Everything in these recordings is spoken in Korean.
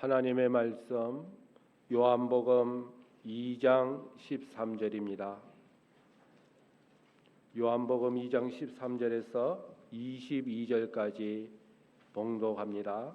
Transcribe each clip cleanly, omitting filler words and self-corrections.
하나님의 말씀 요한복음 2장 13절입니다. 요한복음 2장 13절에서 22절까지 봉독합니다.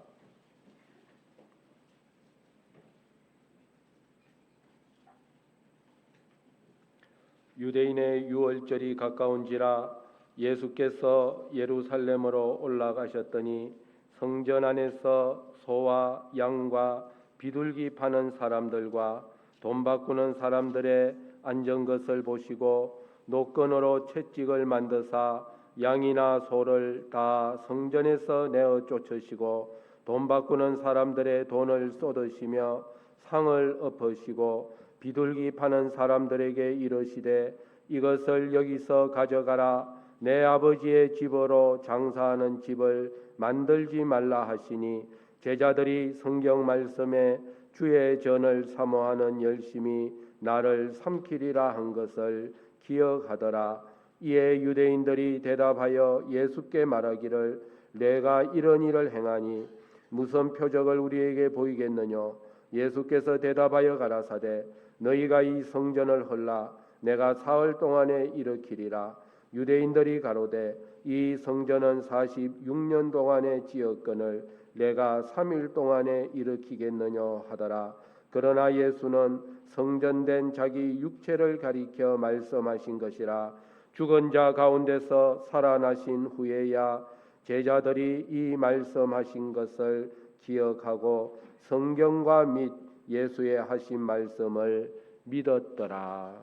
유대인의 유월절이 가까운지라 예수께서 예루살렘으로 올라가셨더니 성전 안에서 소와 양과 비둘기 파는 사람들과 돈 바꾸는 사람들의 앉은 것을 보시고 노끈으로 채찍을 만드사 양이나 소를 다 성전에서 내어 쫓으시고 돈 바꾸는 사람들의 돈을 쏟으시며 상을 엎으시고 비둘기 파는 사람들에게 이르시되 이것을 여기서 가져가라. 내 아버지의 집으로 장사하는 집을 만들지 말라 하시니 제자들이 성경 말씀에 주의 전을 사모하는 열심히 나를 삼키리라 한 것을 기억하더라. 이에 유대인들이 대답하여 예수께 말하기를 내가 이런 일을 행하니 무슨 표적을 우리에게 보이겠느냐. 예수께서 대답하여 가라사대 너희가 이 성전을 헐라 내가 사흘 동안에 일으키리라. 유대인들이 가로되 이 성전은 46년 동안에 지었거늘 내가 3일 동안에 일으키겠느냐 하더라. 그러나 예수는 성전된 자기 육체를 가리켜 말씀하신 것이라. 죽은 자 가운데서 살아나신 후에야 제자들이 이 말씀하신 것을 기억하고 성경과 및 예수의 하신 말씀을 믿었더라.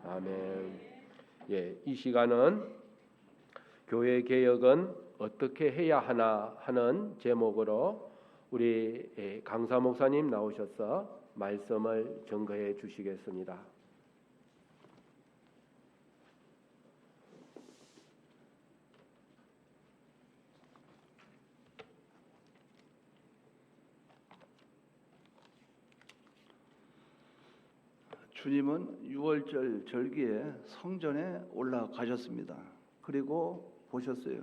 아멘. 이 시간은 교회 개혁은 어떻게 해야 하나 하는 제목으로 우리 강사 목사님 나오셔서 말씀을 증거해 주시겠습니다. 주님은 유월절 절기에 성전에 올라가셨습니다. 그리고 보셨어요.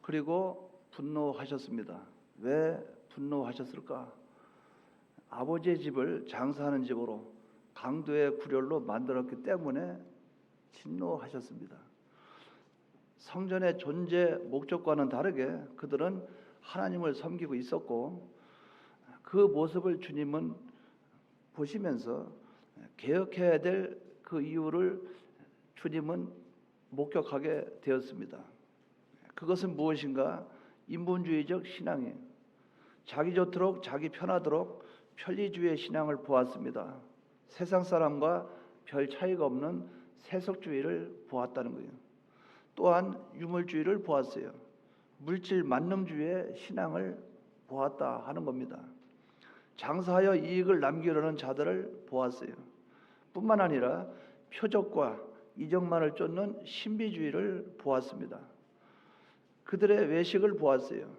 그리고 분노하셨습니다. 왜 분노하셨을까? 아버지의 집을 장사하는 집으로 강도의 구렬로 만들었기 때문에 진노하셨습니다. 성전의 존재 목적과는 다르게 그들은 하나님을 섬기고 있었고 그 모습을 주님은 보시면서 개혁해야 될 그 이유를 주님은 목격하게 되었습니다. 그것은 무엇인가? 인본주의적 신앙이에요. 자기 좋도록 자기 편하도록 편리주의의 신앙을 보았습니다. 세상 사람과 별 차이가 없는 세속주의를 보았다는 거예요. 또한 유물주의를 보았어요. 물질 만능주의의 신앙을 보았다 하는 겁니다. 장사하여 이익을 남기려는 자들을 보았어요. 뿐만 아니라 표적과 이적만을 쫓는 신비주의를 보았습니다. 그들의 외식을 보았어요.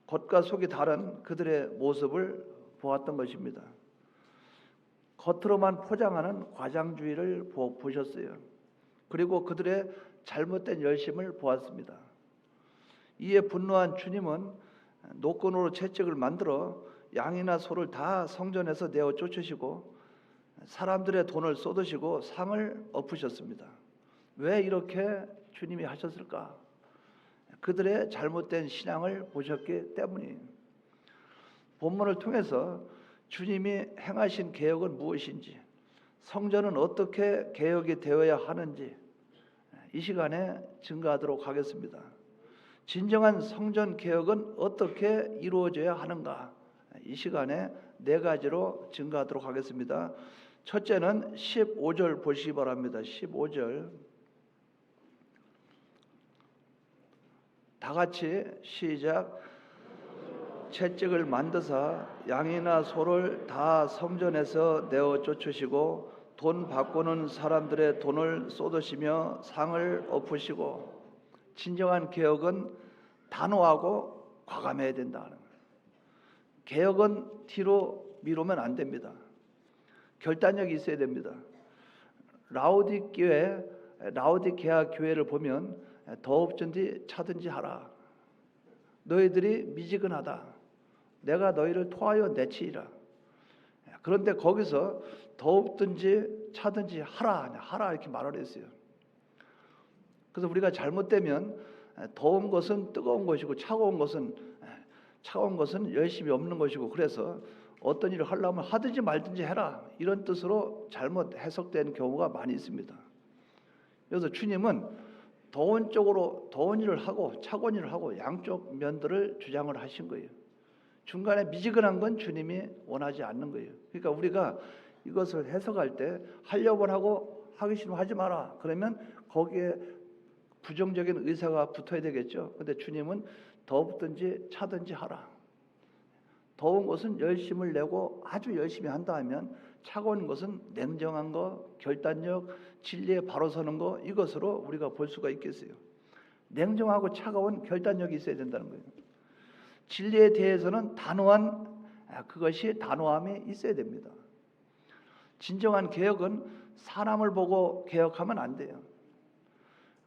겉과 속이 다른 그들의 모습을 보았던 것입니다. 겉으로만 포장하는 과장주의를 보셨어요. 그리고 그들의 잘못된 열심을 보았습니다. 이에 분노한 주님은 노끈으로 채찍을 만들어 양이나 소를 다 성전에서 내어 쫓으시고 사람들의 돈을 쏟으시고 상을 엎으셨습니다. 왜 이렇게 주님이 하셨을까? 그들의 잘못된 신앙을 보셨기 때문이에요. 본문을 통해서 주님이 행하신 개혁은 무엇인지, 성전은 어떻게 개혁이 되어야 하는지 이 시간에 증거하도록 하겠습니다. 진정한 성전 개혁은 어떻게 이루어져야 하는가? 이 시간에 네 가지로 증거하도록 하겠습니다. 첫째는 15절 보시기 바랍니다. 15절 다 같이 시작. 채찍을 만드사 양이나 소를 다 성전에서 내어 쫓으시고 돈 바꾸는 사람들의 돈을 쏟으시며 상을 엎으시고. 진정한 개혁은 단호하고 과감해야 된다. 개혁은 뒤로 미루면 안 됩니다. 결단력이 있어야 됩니다. 라오디게아 교회를 보면 더 없든지 차든지 하라. 너희들이 미지근하다. 내가 너희를 토하여 내치리라. 그런데 거기서 더웁든지 차든지 하라 이렇게 말을 했어요. 그래서 우리가 잘못되면 더운 것은 뜨거운 것이고 차가운 것은 열심히 없는 것이고, 그래서 어떤 일을 하려면 하든지 말든지 해라 이런 뜻으로 잘못 해석된 경우가 많이 있습니다. 그래서 주님은 더운 쪽으로 더운 일을 하고 차가운 일을 하고 양쪽 면들을 주장을 하신 거예요. 중간에 미지근한 건 주님이 원하지 않는 거예요. 그러니까 우리가 이것을 해석할 때 하려고 하고 하기 싫으면 하지 마라 그러면 거기에 부정적인 의사가 붙어야 되겠죠. 근데 주님은 더웠든지 차든지 하라. 더운 것은 열심을 내고 아주 열심히 한다 하면, 차가운 것은 냉정한 거, 결단력, 진리에 바로 서는 거, 이것으로 우리가 볼 수가 있겠어요. 냉정하고 차가운 결단력이 있어야 된다는 거예요. 진리에 대해서는 그것이 단호함이 있어야 됩니다. 진정한 개혁은 사람을 보고 개혁하면 안 돼요.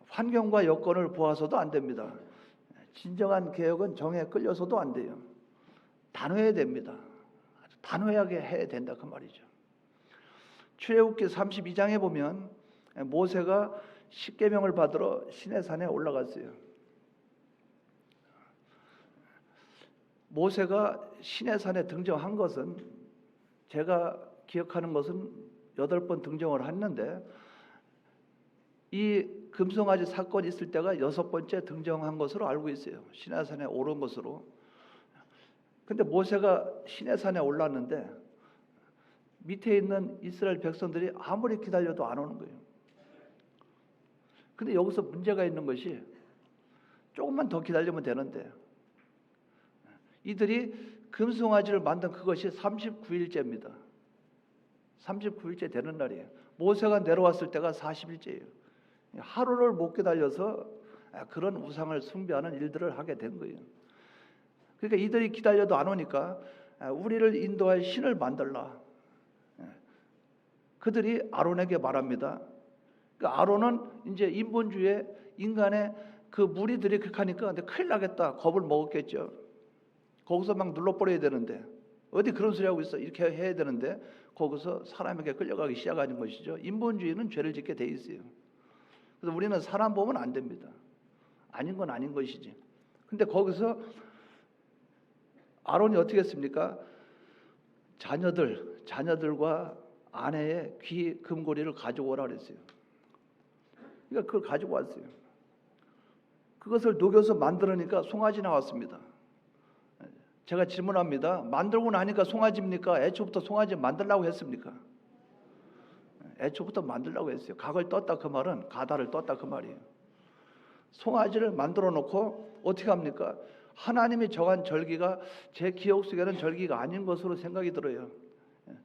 환경과 여건을 보아서도 안 됩니다. 진정한 개혁은 정에 끌려서도 안 돼요. 단호해야 됩니다. 아주 단호하게 해야 된다 그 말이죠. 출애굽기 32장에 보면 모세가 십계명을 받으러 시내산에 올라갔어요. 모세가 시내산에 등정한 것은, 제가 기억하는 것은 8번 등정을 했는데, 이 금송아지 사건이 있을 때가 6번째 등정한 것으로 알고 있어요. 시내산에 오른 것으로. 근데 모세가 시내산에 올랐는데 밑에 있는 이스라엘 백성들이 아무리 기다려도 안 오는 거예요. 근데 여기서 문제가 있는 것이, 조금만 더 기다리면 되는데 이들이 금송아지를 만든 그것이 39일째입니다. 39일째 되는 날이에요. 모세가 내려왔을 때가 40일째예요. 하루를 못 기다려서 그런 우상을 숭배하는 일들을 하게 된 거예요. 그러니까 이들이 기다려도 안 오니까 우리를 인도할 신을 만들라. 그들이 아론에게 말합니다. 그러니까 아론은 이제 인본주의에 인간의 그 무리들이 그렇게 하니까 근데 큰일 나겠다. 겁을 먹었겠죠. 거기서 막 눌러버려야 되는데, 어디 그런 소리 하고 있어 이렇게 해야 되는데 거기서 사람에게 끌려가기 시작하는 것이죠. 인본주의는 죄를 짓게 돼 있어요. 그래서 우리는 사람 보면 안 됩니다. 아닌 건 아닌 것이지. 근데 거기서 아론이 어떻게 했습니까? 자녀들과 아내의 귀 금고리를 가지고 오라 그랬어요. 그러니까 그걸 가지고 왔어요. 그것을 녹여서 만들으니까 송아지 나왔습니다. 제가 질문합니다. 만들고 나니까 송아지입니까? 애초부터 송아지 만들려고 했습니까? 애초부터 만들려고 했어요. 각을 떴다 그 말은 가다를 떴다 그 말이에요. 송아지를 만들어 놓고 어떻게 합니까? 하나님이 정한 절기가 제 기억 속에는 절기가 아닌 것으로 생각이 들어요.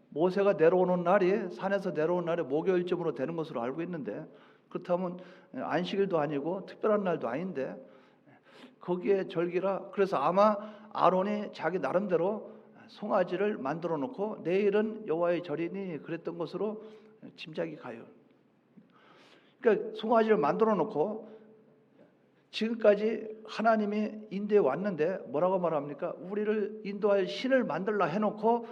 모세가 내려오는 날이, 산에서 내려오는 날이 목요일쯤으로 되는 것으로 알고 있는데, 그렇다면 안식일도 아니고 특별한 날도 아닌데 거기에 절기라. 그래서 아마 아론이 자기 나름대로 송아지를 만들어 놓고 내일은 여호와의 절이니 그랬던 것으로 짐작이 가요. 그러니까 송아지를 만들어 놓고 지금까지 하나님이 인도해 왔는데 뭐라고 말합니까? 우리를 인도할 신을 만들라 해놓고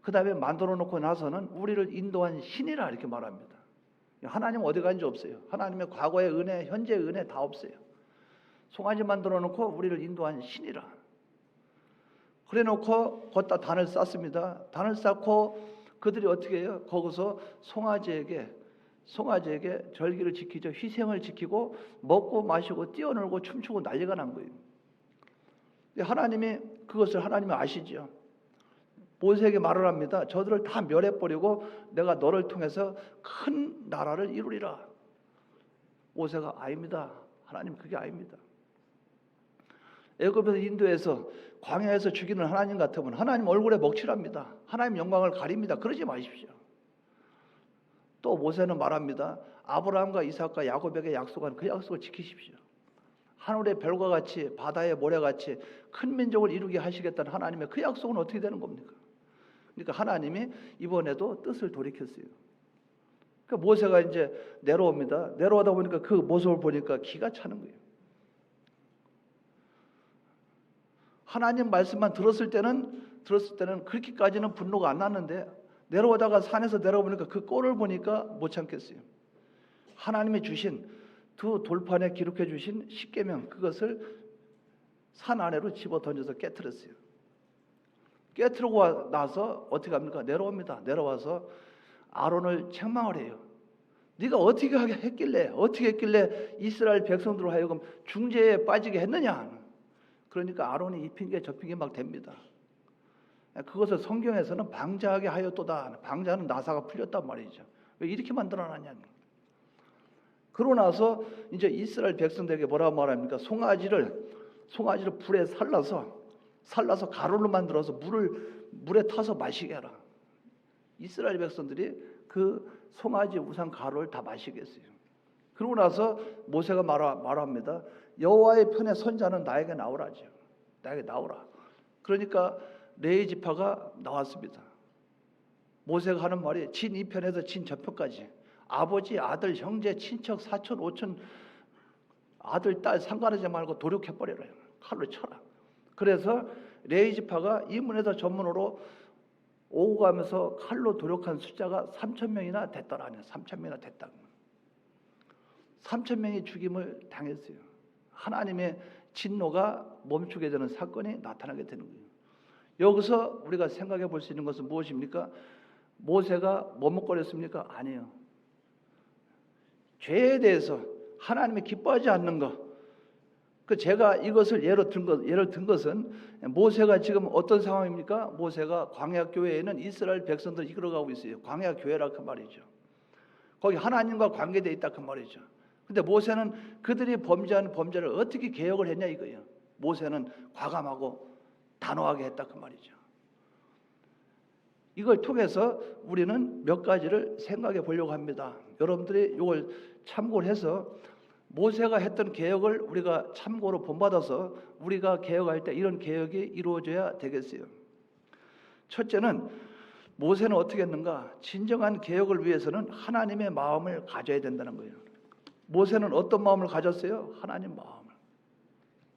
그 다음에 만들어 놓고 나서는 우리를 인도한 신이라 이렇게 말합니다. 하나님 어디 간지 없어요. 하나님의 과거의 은혜, 현재의 은혜 다 없어요. 송아지 만들어 놓고 우리를 인도한 신이라. 그래 놓고 걷다 단을 쌓습니다. 단을 쌓고 그들이 어떻게 해요? 거기서 송아지에게 절기를 지키죠. 희생을 지키고 먹고 마시고 뛰어놀고 춤추고 난리가 난 거예요. 하나님이 그것을 하나님이 아시죠. 모세에게 말을 합니다. 저들을 다 멸해버리고 내가 너를 통해서 큰 나라를 이루리라. 모세가 아닙니다. 하나님 그게 아닙니다. 애굽에서 인도에서 광야에서 죽이는 하나님 같으면 하나님 얼굴에 먹칠합니다. 하나님 영광을 가립니다. 그러지 마십시오. 또 모세는 말합니다. 아브라함과 이삭과 야곱에게 약속한 그 약속을 지키십시오. 하늘의 별과 같이 바다의 모래같이 큰 민족을 이루게 하시겠다는 하나님의 그 약속은 어떻게 되는 겁니까? 그러니까 하나님이 이번에도 뜻을 돌이켰어요. 그러니까 모세가 이제 내려옵니다. 내려오다 보니까 그 모습을 보니까 기가 차는 거예요. 하나님 말씀만 들었을 때는 그렇게까지는 분노가 안 났는데 내려오다가 산에서 내려보니까 그 꼴을 보니까 못 참겠어요. 하나님이 주신 두 돌판에 기록해 주신 십계명 그것을 산 아래로 집어 던져서 깨트렸어요. 깨트리고 나서 어떻게 합니까? 내려옵니다. 내려와서 아론을 책망을 해요. 네가 어떻게 했길래 이스라엘 백성들로 하여금 중재에 빠지게 했느냐? 그러니까 아론이 이 핑계 저 핑계 막 댑니다. 그것을 성경에서는 방자하게 하였도다. 방자는 나사가 풀렸단 말이죠. 왜 이렇게 만들어놨냐? 그러고 나서 이제 이스라엘 백성들에게 뭐라고 말합니까? 송아지를 불에 살라서 가루로 만들어서 물에 타서 마시게 하라. 이스라엘 백성들이 그 송아지 우상 가루를 다 마시게 했어요. 그러고 나서 모세가 말합니다. 여호와의 편에 선 자는 나에게 나오라죠. 나에게 나오라. 그러니까 레위 지파가 나왔습니다. 모세가 하는 말이 진 이 편에서 진 저편까지 아버지, 아들, 형제, 친척, 사촌, 오촌, 아들, 딸 상관하지 말고 도륙해버려라. 칼로 쳐라. 그래서 레위 지파가 이 문에서 저 문으로 오고 가면서 칼로 도륙한 숫자가 3,000명이나 됐더라. 3,000명이나 됐다. 3,000명이 죽임을 당했어요. 하나님의 진노가 멈추게 되는 사건이 나타나게 되는 거예요. 여기서 우리가 생각해 볼 수 있는 것은 무엇입니까? 모세가 머뭇거렸습니까? 아니에요. 죄에 대해서 하나님이 기뻐하지 않는 것. 제가 이것을 예를 든 것은 모세가 지금 어떤 상황입니까? 모세가 광야 교회에는 이스라엘 백성들 이끌어가고 있어요. 광야 교회라 그 말이죠. 거기 하나님과 관계되어 있다 그 말이죠. 근데 모세는 그들이 범죄한 범죄를 어떻게 개혁을 했냐 이거예요. 모세는 과감하고 단호하게 했다 그 말이죠. 이걸 통해서 우리는 몇 가지를 생각해 보려고 합니다. 여러분들이 이걸 참고를 해서 모세가 했던 개혁을 우리가 참고로 본받아서 우리가 개혁할 때 이런 개혁이 이루어져야 되겠어요. 첫째는 모세는 어떻게 했는가? 진정한 개혁을 위해서는 하나님의 마음을 가져야 된다는 거예요. 모세는 어떤 마음을 가졌어요? 하나님 마음을.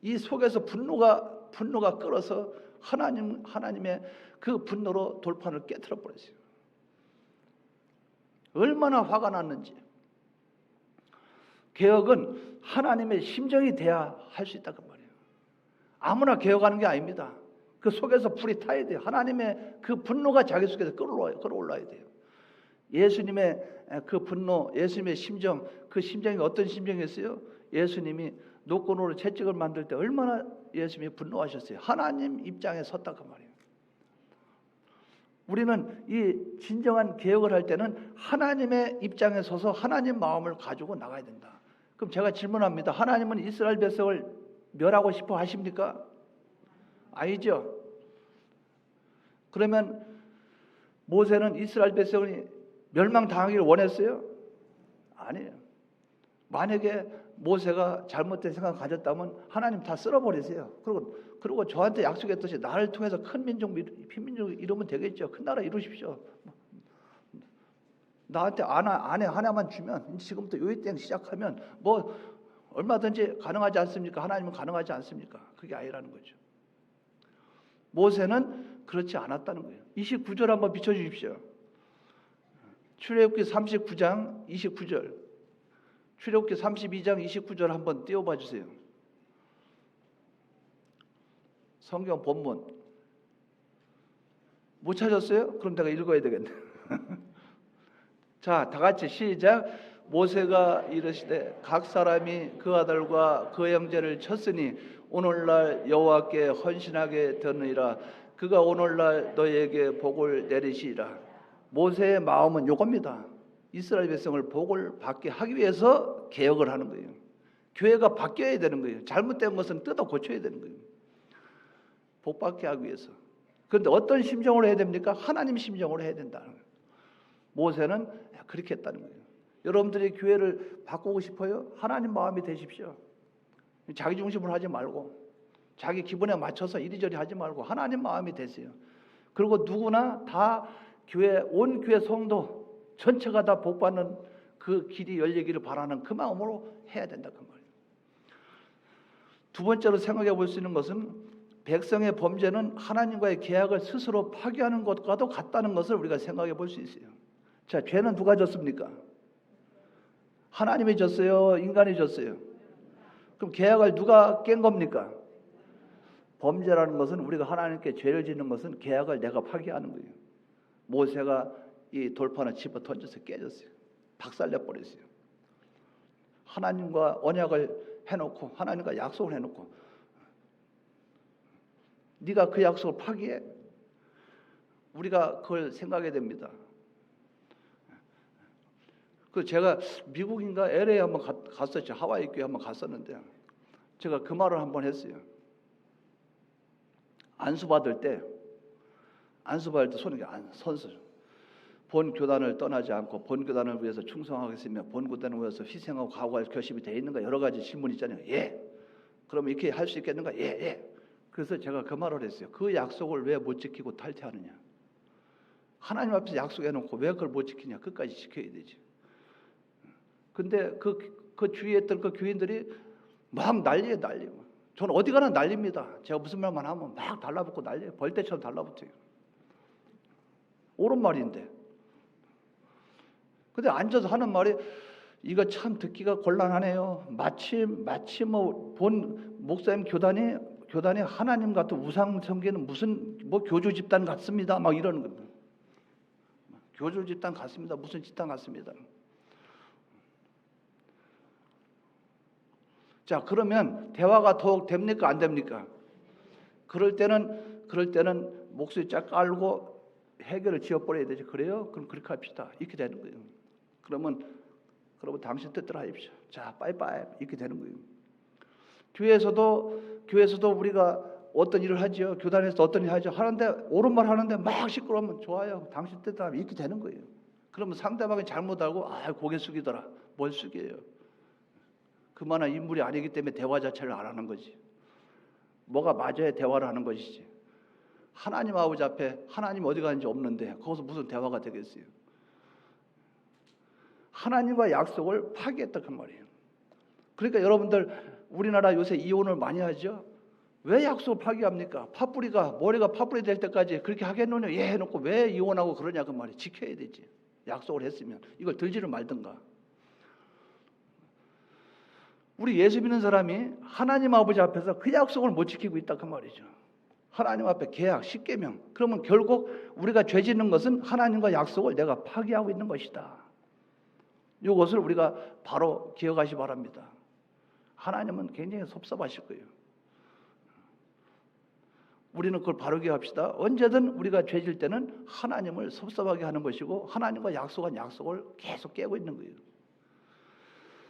이 속에서 분노가 끓어서 하나님의 그 분노로 돌판을 깨트려 버렸어요. 얼마나 화가 났는지. 개혁은 하나님의 심정이 돼야 할 수 있다고 말이에요. 아무나 개혁하는 게 아닙니다. 그 속에서 불이 타야 돼요. 하나님의 그 분노가 자기 속에서 끌어올라야 돼요. 예수님의 그 분노, 예수님의 심정, 그 심정이 어떤 심정이었어요? 예수님이 노끈으로 채찍을 만들 때 얼마나 예수님이 분노하셨어요. 하나님 입장에 섰다 그 말이에요. 우리는 이 진정한 개혁을 할 때는 하나님의 입장에 서서 하나님 마음을 가지고 나가야 된다. 그럼 제가 질문합니다. 하나님은 이스라엘 백성을 멸하고 싶어 하십니까? 아니죠. 그러면 모세는 이스라엘 백성이 멸망당하기를 원했어요? 아니에요. 만약에 모세가 잘못된 생각을 가졌다면 하나님 다 쓸어버리세요. 그리고 저한테 약속했듯이 나를 통해서 큰 민족, 빈민족 이루면 되겠죠. 큰 나라 이루십시오. 나한테 아내 하나만 주면 지금부터 요이땡 시작하면 뭐 얼마든지 가능하지 않습니까? 하나님은 가능하지 않습니까? 그게 아니라는 거죠. 모세는 그렇지 않았다는 거예요. 29절 한번 비춰주십시오. 출애굽기 39장 29절, 출애굽기 32장 29절 한번 띄워봐 주세요. 성경 본문 못 찾았어요? 그럼 내가 읽어야 되겠네. 자, 다 같이 시작. 모세가 이르시되 각 사람이 그 아들과 그 형제를 쳤으니 오늘날 여호와께 헌신하게 되느니라. 그가 오늘날 너희에게 복을 내리시리라. 모세의 마음은 요겁니다. 이스라엘 백성을 복을 받게 하기 위해서 개혁을 하는 거예요. 교회가 바뀌어야 되는 거예요. 잘못된 것은 뜯어 고쳐야 되는 거예요. 복 받게 하기 위해서. 그런데 어떤 심정으로 해야 됩니까? 하나님 심정으로 해야 된다는 거예요. 모세는 그렇게 했다는 거예요. 여러분들이 교회를 바꾸고 싶어요? 하나님 마음이 되십시오. 자기 중심으로 하지 말고 자기 기분에 맞춰서 이리저리 하지 말고 하나님 마음이 되세요. 그리고 누구나 다 온 교회 성도 전체가 다 복받는 그 길이 열리기를 바라는 그 마음으로 해야 된다 그 말이에요. 두 번째로 생각해 볼 수 있는 것은 백성의 범죄는 하나님과의 계약을 스스로 파기하는 것과도 같다는 것을 우리가 생각해 볼 수 있어요. 자, 죄는 누가 졌습니까? 하나님이 졌어요? 인간이 졌어요? 그럼 계약을 누가 깬 겁니까? 범죄라는 것은, 우리가 하나님께 죄를 짓는 것은 계약을 내가 파기하는 거예요. 모세가 이 돌판을 집어 던져서 깨졌어요. 박살내 버렸어요. 하나님과 언약을 해놓고, 하나님과 약속을 해놓고, 네가 그 약속을 파기해? 우리가 그걸 생각해야 됩니다. 그 제가 미국인가 LA 한번 갔었죠. 하와이 교회 한번 갔었는데, 제가 그 말을 한번 했어요. 안수 받을 때 손에 선수, 본 교단을 떠나지 않고 본 교단을 위해서 충성하겠으며 본 교단을 위해서 희생하고 각오할 결심이 되어 있는가, 여러 가지 질문 있잖아요. 예. 그럼 이렇게 할 수 있겠는가? 예, 예. 그래서 제가 그 말을 했어요. 그 약속을 왜 못 지키고 탈퇴하느냐? 하나님 앞에서 약속해놓고 왜 그걸 못 지키냐? 끝까지 지켜야 되지. 근데 그 주위에 있던 그 교인들이 막 난리예요, 난리. 저는 어디 가나 난립니다. 제가 무슨 말만 하면 막 달라붙고 난리예요. 벌떼처럼 달라붙어요. 옳은 말인데. 근데 앉아서 하는 말이, 이거 참 듣기가 곤란하네요. 마치 뭐 본 목사님 교단이 하나님 같은 우상 섬기는 무슨 뭐 교주 집단 같습니다. 막 이러는 겁니다. 교주 집단 같습니다. 무슨 집단 같습니다. 자, 그러면 대화가 더욱 됩니까? 안 됩니까? 그럴 때는 목소리 쫙 깔고 해결을 지어버려야 되죠. 그래요? 그럼 그렇게 합시다. 이렇게 되는 거예요. 그러면 당신 뜻대로 하십시오. 자, 빠이빠이. 이렇게 되는 거예요. 교회에서도 우리가 어떤 일을 하죠. 교단에서 어떤 일을 하죠. 하는데 옳은 말 하는데 막 시끄러우면, 좋아요. 당신 뜻대로 하면 이렇게 되는 거예요. 그러면 상대방이 잘못 알고 고개 숙이더라. 뭘 숙여요? 그만한 인물이 아니기 때문에 대화 자체를 안 하는 거지. 뭐가 맞아야 대화를 하는 것이지. 하나님 아버지 앞에 하나님 어디 가는지 없는데 거기서 무슨 대화가 되겠어요? 하나님과 약속을 파기했다 그 말이에요. 그러니까 여러분들, 우리나라 요새 이혼을 많이 하죠. 왜 약속을 파기합니까? 머리가 팥뿌리 될 때까지 그렇게 하겠노냐? 예 해놓고 왜 이혼하고 그러냐 그 말이에요. 지켜야 되지. 약속을 했으면 이걸 들지를 말든가. 우리 예수 믿는 사람이 하나님 아버지 앞에서 그 약속을 못 지키고 있다 그 말이죠. 하나님 앞에 계약, 십계명. 그러면 결국 우리가 죄 짓는 것은 하나님과 약속을 내가 파기하고 있는 것이다. 이것을 우리가 바로 기억하시 바랍니다. 하나님은 굉장히 섭섭하실 거예요. 우리는 그걸 바로 기억합시다. 언제든 우리가 죄 질 때는 하나님을 섭섭하게 하는 것이고, 하나님과 약속한 약속을 계속 깨고 있는 거예요.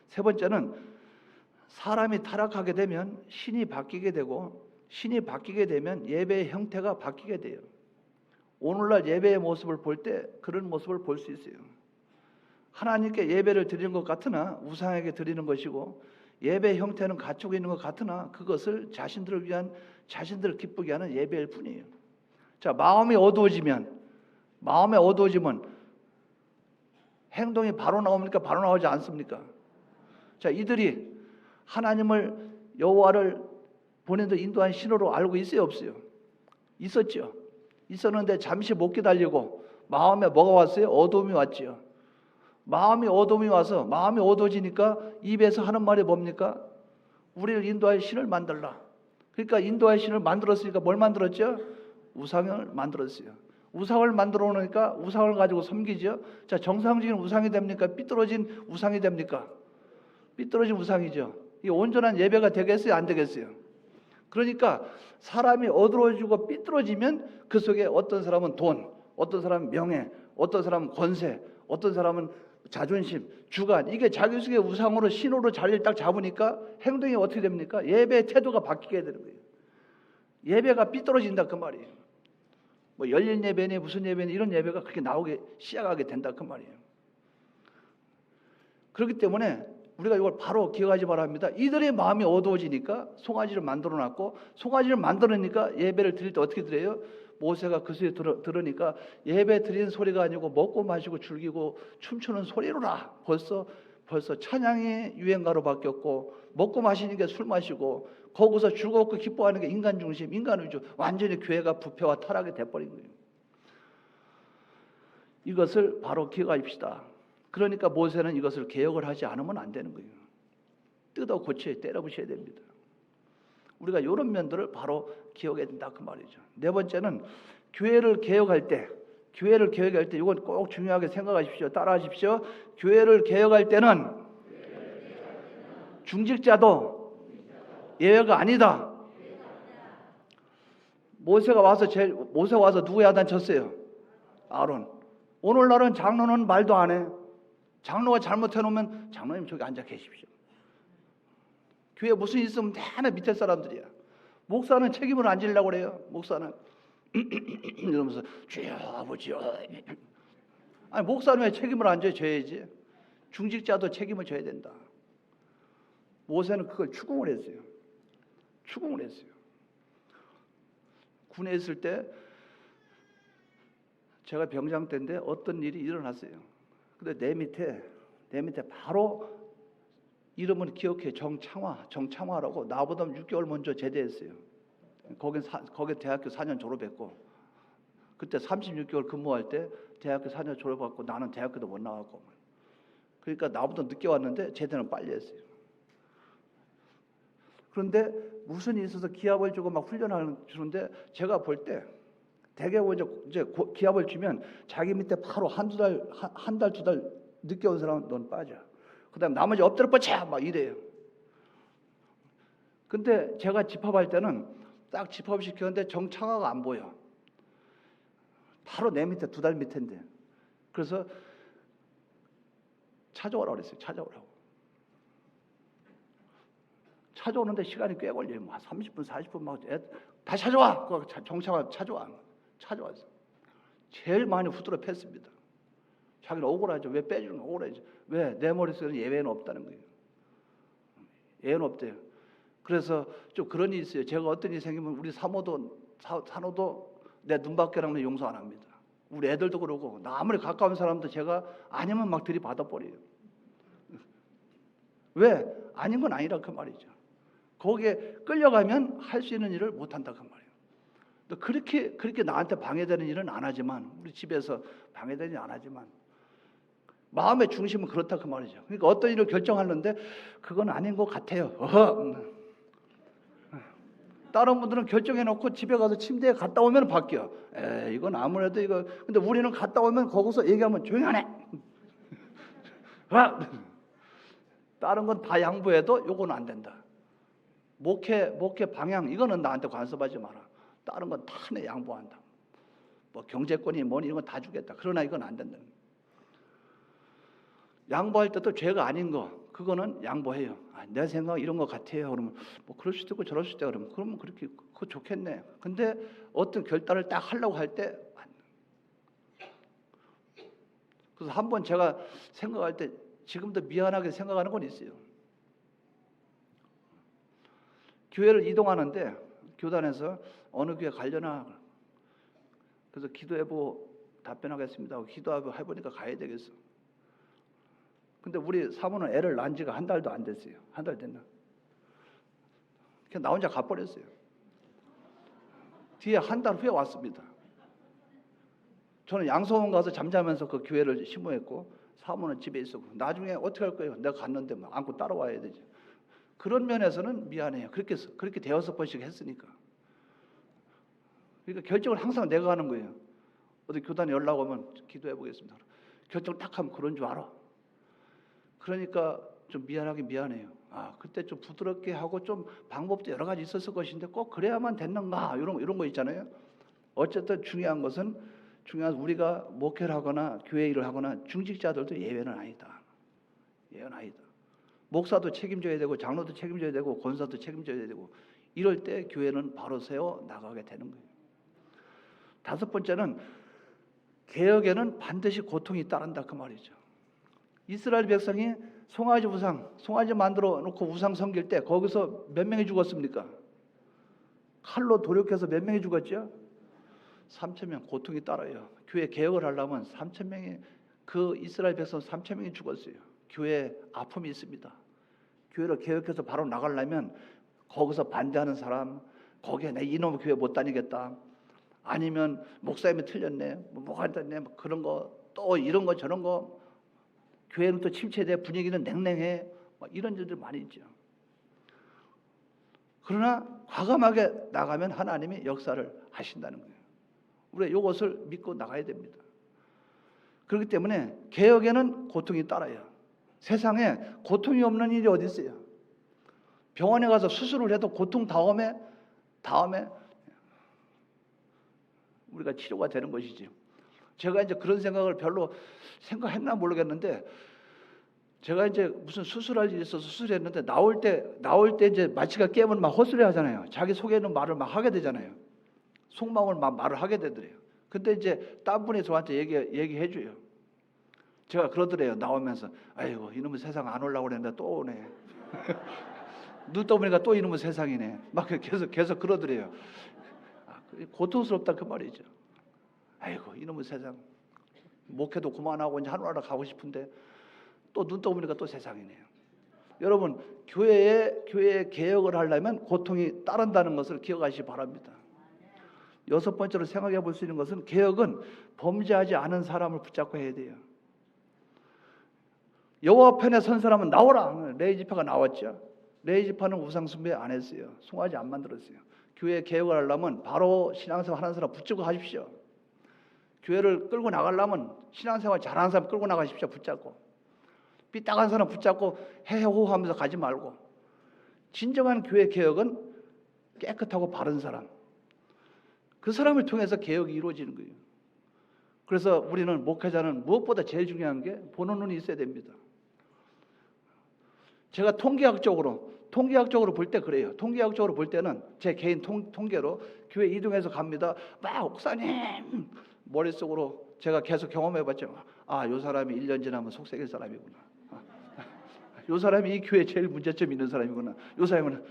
세 번째는, 사람이 타락하게 되면 신이 바뀌게 되고, 신이 바뀌게 되면 예배의 형태가 바뀌게 돼요. 오늘날 예배의 모습을 볼 때 그런 모습을 볼 수 있어요. 하나님께 예배를 드리는 것 같으나 우상에게 드리는 것이고, 예배의 형태는 갖추고 있는 것 같으나 그것을 자신들을 기쁘게 하는 예배일 뿐이에요. 자, 마음이 어두워지면 행동이 바로 나옵니까? 바로 나오지 않습니까? 자, 이들이 하나님을, 여호와를 본인도 인도한 신호로 알고 있어요, 없어요? 있었죠. 있었는데 잠시 못 기다리고 마음에 뭐가 왔어요? 어두움이 왔죠. 마음이 어두워지니까 입에서 하는 말이 뭡니까? 우리를 인도할 신을 만들라. 그러니까 인도할 신을 만들었으니까 뭘 만들었죠? 우상을 만들었어요. 우상을 만들어 놓으니까 우상을 가지고 섬기죠. 자, 정상적인 우상이 됩니까? 삐뚤어진 우상이 됩니까? 삐뚤어진 우상이죠. 이 온전한 예배가 되겠어요? 안 되겠어요? 그러니까 사람이 어두워지고 삐뚤어지면 그 속에 어떤 사람은 돈, 어떤 사람은 명예, 어떤 사람은 권세, 어떤 사람은 자존심, 주관, 이게 자기 속의 우상으로, 신호로 자리를 딱 잡으니까 행동이 어떻게 됩니까? 예배의 태도가 바뀌게 되는 거예요. 예배가 삐뚤어진다 그 말이에요. 뭐 열린 예배니 무슨 예배니 이런 예배가 그렇게 나오게 시작하게 된다 그 말이에요. 그렇기 때문에 우리가 이걸 바로 기억하지 바랍니다. 이들의 마음이 어두워지니까 송아지를 만들어놨고, 송아지를 만들어니까 예배를 드릴 때 어떻게 드려요? 모세가 그 소리 들으니까 예배 드리는 소리가 아니고 먹고 마시고 즐기고 춤추는 소리로라. 벌써 찬양이 유행가로 바뀌었고, 먹고 마시는 게 술 마시고, 거기서 즐겁고 기뻐하는 게 인간 중심, 인간 위주. 완전히 교회가 부패와 타락이 돼버린 거예요. 이것을 바로 기억합시다. 그러니까 모세는 이것을 개혁을 하지 않으면 안 되는 거예요. 뜯어 고쳐야, 때려 부셔야 됩니다. 우리가 이런 면들을 바로 기억해야 된다 그 말이죠. 네 번째는 교회를 개혁할 때 이건 꼭 중요하게 생각하십시오. 따라하십시오. 교회를 개혁할 때는 중직자도 예외가 아니다. 모세가 와서 누구 야단 쳤어요? 아론. 오늘날은 장로는 말도 안 해. 장로가 잘못해 놓으면 장로님 저기 앉아 계십시오. 교회 무슨 일 있으면 다 밑에 사람들이야. 목사는 책임을 안 지려고 그래요. 목사는 이러면서 주여 아버지요. 아니 목사는 왜 책임을 안 져야지? 중직자도 책임을 져야 된다. 모세는 그걸 추궁을 했어요. 군에 있을 때 제가 병장 때인데 어떤 일이 일어났어요. 근데 내 밑에 바로 이름은 기억해. 정창화라고 나보다 6개월 먼저 제대했어요. 거기 대학교 4년 졸업했고 그때 36개월 근무할 때 대학교 4년 졸업했고 나는 대학교도 못 나갔고 그러니까 나보다 늦게 왔는데 제대는 빨리 했어요. 그런데 무슨 일이 있어서 기합을 주고 막 훈련을 주는데 제가 볼 때 대개 이제 기합을 주면 자기 밑에 바로 한 달, 두 달 늦게 온 사람은 넌 빠져. 그다음 나머지 엎드려 뻗쳐 막 이래요. 근데 제가 집합할 때는 딱 집합시켰는데 정창화가 안 보여. 바로 내 밑에 2달 밑인데. 그래서 찾아오라고 그랬어요. 찾아오는데 시간이 꽤 걸려요. 뭐 30분, 40분 막 다 찾아와. 정창화 찾아왔어. 제일 많이 후드려 팼습니다. 자기는 억울하죠. 왜 빼주는 거 억울하죠. 왜? 내 머릿속에는 예외는 없다는 거예요. 예외는 없대요. 그래서 좀 그런 일이 있어요. 제가 어떤 일이 생기면 우리 산호도 내 눈밖에 나면 용서 안 합니다. 우리 애들도 그러고 나 아무리 가까운 사람도 제가 아니면 막 들이받아버려요. 왜? 아닌 건 아니라 그 말이죠. 거기에 끌려가면 할 수 있는 일을 못한다 그 말이에요. 또 그렇게 나한테 방해되는 일은 안 하지만 우리 집에서 방해되는 일 안 하지만 마음의 중심은 그렇다 그 말이죠. 그러니까 어떤 일을 결정하는데 그건 아닌 것 같아요. 다른 분들은 결정해놓고 집에 가서 침대에 갔다 오면 바뀌어. 이건 아무래도 이거. 근데 우리는 갔다 오면 거기서 얘기하면 조용히 하네. 다른 건 다 양보해도 요건 안 된다. 목회 방향 이거는 나한테 간섭하지 마라. 다른 건 다 내 양보한다. 뭐 경제권이 뭐니 이런 건 다 주겠다. 그러나 이건 안 된다. 양보할 때도 죄가 아닌 거 그거는 양보해요. 내 생각 이런 거 같아요. 그러면 뭐 그럴 수도 있고 저럴 수도 있고 그러면 그렇게 그거 좋겠네. 근데 어떤 결단을 딱 하려고 할 때 그래서 한번 제가 생각할 때 지금도 미안하게 생각하는 건 있어요. 교회를 이동하는데 교단에서 어느 교회 가려나 그래서 기도해보고 답변하겠습니다 하고 기도해보니까 가야 되겠어. 근데 우리 사모는 애를 낳은 지가 1달도 안 됐어요. 1달 됐나? 그냥 나 혼자 가버렸어요. 뒤에 1달 후에 왔습니다. 저는 양소원 가서 잠자면서 그 교회를 심호했고 사모는 집에 있었고 나중에 어떻게 할 거예요? 내가 갔는데 뭐 안고 따라와야 되지. 그런 면에서는 미안해요. 그렇게 5번씩 했으니까. 그러니까 결정을 항상 내가 하는 거예요. 어디 교단에 연락 오면 기도해 보겠습니다. 결정 딱 하면 그런 줄 알아. 그러니까 좀 미안해요. 그때 좀 부드럽게 하고 좀 방법도 여러 가지 있었을 것인데 꼭 그래야만 됐는가 이런 거 있잖아요. 어쨌든 중요한 것은 우리가 목회를 하거나 교회 일을 하거나 중직자들도 예외는 아니다. 목사도 책임져야 되고 장로도 책임져야 되고 권사도 책임져야 되고 이럴 때 교회는 바로 세워 나가게 되는 거예요. 5번째는 개혁에는 반드시 고통이 따른다 그 말이죠. 이스라엘 백성이 송아지 만들어 놓고 우상 섬길 때 거기서 몇 명이 죽었습니까? 칼로 도륙해서 몇 명이 죽었죠? 3,000명 고통이 따라요. 교회 개혁을 하려면 3,000명이 그 이스라엘 백성 3,000명이 죽었어요. 교회에 아픔이 있습니다. 교회를 개혁해서 바로 나가려면 거기서 반대하는 사람, 거기에 내 이놈 교회 못 다니겠다. 아니면 목사님이 틀렸네, 뭐가 됐네, 뭐 그런 거, 또 이런 거 저런 거, 교회는 또 침체돼, 분위기는 냉랭해, 뭐 이런 일들 많이 있죠. 그러나 과감하게 나가면 하나님이 역사를 하신다는 거예요. 우리가 이것을 믿고 나가야 됩니다. 그렇기 때문에 개혁에는 고통이 따라요. 세상에 고통이 없는 일이 어디 있어요? 병원에 가서 수술을 해도 고통 다음에 우리가 치료가 되는 것이지. 제가 이제 그런 생각을 별로 생각했나 모르겠는데, 제가 이제 무슨 수술할 일이 있어서 수술했는데 나올 때 이제 마취가 깨면 막 헛소리 하잖아요. 자기 속에 있는 말을 막 하게 되잖아요. 속마음을 막 말을 하게 되더래요. 근데 이제 딴 분이 저한테 얘기해 줘요. 제가 그러더래요. 나오면서 아이고 이놈의 세상 안 올라고 그랬는데 또 오네. 눈 떠보니까 또 이놈의 세상이네. 막 계속 그러더래요. 고통스럽다 그 말이죠. 아이고 이놈의 세상. 목회도 그만하고 이제 하늘나라 가고 싶은데 또 눈 떠보니까 또 세상이네요. 여러분 교회의 개혁을 하려면 고통이 따른다는 것을 기억하시기 바랍니다. 여섯 번째로 생각해 볼 수 있는 것은 개혁은 범죄하지 않은 사람을 붙잡고 해야 돼요. 여호와 편에 선 사람은 나오라. 레위 지파가 나왔죠. 레위 지파는 우상 숭배 안 했어요. 송아지 안 만들었어요. 교회 개혁을 하려면 바로 신앙생활 하는 사람 붙잡고 하십시오. 교회를 끌고 나가려면 신앙생활 잘하는 사람 끌고 나가십시오. 붙잡고. 삐딱한 사람 붙잡고 해호호 하면서 가지 말고. 진정한 교회 개혁은 깨끗하고 바른 사람. 그 사람을 통해서 개혁이 이루어지는 거예요. 그래서 우리는 목회자는 무엇보다 제일 중요한 게 보는 눈이 있어야 됩니다. 제가 통계학적으로 볼 때 그래요. 통계학적으로 볼 때는 제 개인 통계로 교회 이동해서 갑니다. 막 목사님 머릿속으로 제가 계속 경험해봤죠. 아, 요 사람이 1년 지나면 속썩일 사람이구나. 요 사람이 이 교회에 제일 문제점 있는 사람이구나. 요 사람은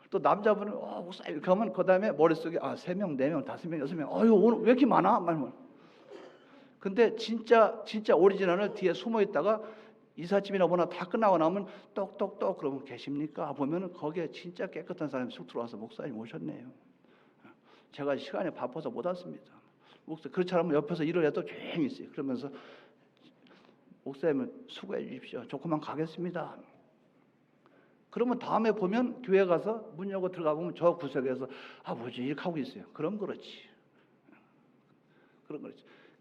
또 남자분은 목사님 이렇게 하면 그 다음에 머릿속에 3명, 4명, 5명, 6명 오늘 왜 이렇게 많아? 말면. 근데 진짜 오리지널을 뒤에 숨어 있다가 이삿짐이나 뭐나 다 끝나고 나면 똑똑똑 그러면 계십니까? 보면은 거기에 진짜 깨끗한 사람이 쑥 들어와서 목사님 오셨네요. 제가 시간이 바빠서 못 왔습니다. 목사 그렇지 않으면 옆에서 일을 해도 조용히 있어요. 그러면서 목사님 수고해 주십시오. 조금만 가겠습니다. 그러면 다음에 보면 교회 가서 문 열고 들어가 보면 저 구석에서 뭐지 이렇게 하고 있어요. 그럼 그렇지.